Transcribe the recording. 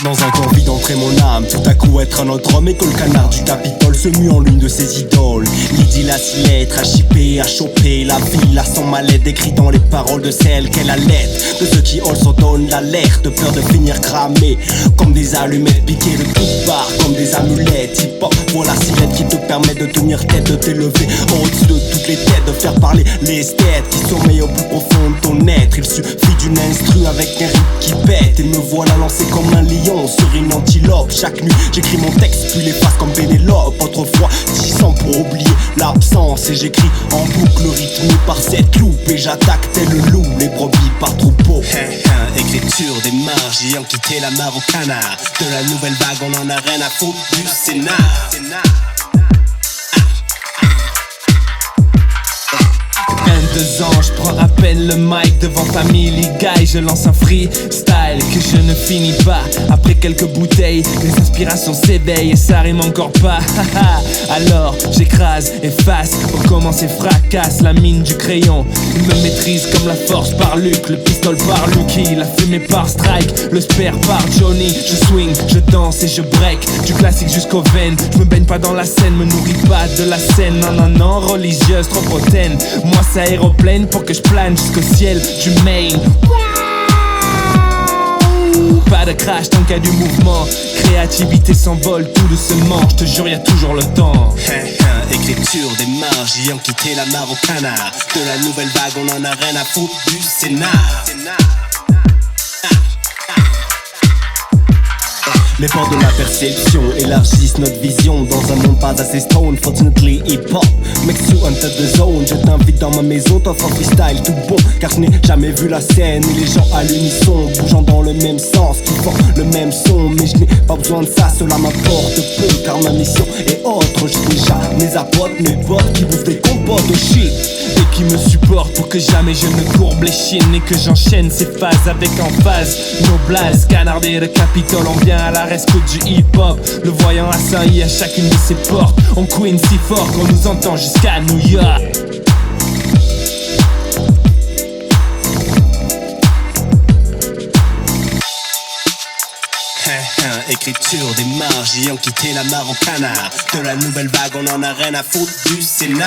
Dans un corps vide entrer mon âme, tout à coup être un autre homme et que le canard du Capitole se mue en l'une de ses idoles. L'idylle à 6 lettres, à chipper, à choper, la ville à son mal-être, écrit dans les paroles de celle qu'elle allait. De ceux qui all s'en donnent l'alerte, de peur de finir cramé, comme des allumettes piquées de toutes parts, comme des amulettes. Hip-hop, voilà silette qui te permet de tenir tête, de t'élever au-dessus de toutes les têtes, de faire parler les esthètes qui sommeillent au plus profond de ton être. Il suffit d'une instru avec un rythme qui pète, et me voilà lancé comme un lion sur une antilope. Chaque nuit j'écris mon texte puis l'efface comme Pénélope. Autrefois 6 ans pour oublier l'absence, et j'écris en boucle rythmé par cette loupe, et j'attaque tel le loup les brebis par troupeau. Écriture des marges ayant quitté la mare au canard. De la nouvelle vague on en a rien à foutre du Sénat. Deux ans, je prends à peine le mic devant Family Guy. Je lance un freestyle que je ne finis pas. Après quelques bouteilles, les inspirations s'éveillent et ça rime encore pas. Alors j'écrase, efface, recommence et fracasse la mine du crayon. Il me maîtrise comme la force par Luke, le pistolet par Lucky, la fumée par Strike, le spare par Johnny. Je swing, je danse et je break, du classique jusqu'aux veines. Je me baigne pas dans la scène, me nourris pas de la scène. Non, non, non, religieuse, trop hautaine. Moi c'est aéroplane pour que je plane jusqu'au ciel du Maine. Pas de crash tant qu'il y a du mouvement. Créativité s'envole tout doucement. Je te jure y'a toujours le temps. Écriture des marges ayant quitté la mare au canard. De la nouvelle vague on en a rien à foutre du Sénat. Les portes de la perception élargissent notre vision dans un monde pas assez stone. Fortunately hip-hop makes you enter the zone. Je t'invite dans ma maison, t'offre un freestyle tout bon, car je n'ai jamais vu la scène et les gens à l'unisson, bougeant dans le même sens, qui font le même son. Mais je n'ai pas besoin de ça, cela m'apporte peu, car ma mission est autre. J'ai déjà mes apôtres, mes potes qui bouffent des compotes de shit et qui me supportent pour que jamais je ne courbe les chines et que j'enchaîne ces phases avec emphase. Nos blazes, canardés de Capitole, on vient à la rescousse du hip-hop. Le voyant assailli à chacune de ses portes. On queen si fort qu'on nous entend jusqu'à New York. Écriture des marges ayant quitté la mare au canard. De la nouvelle vague on en a rien à foutre du Sénat.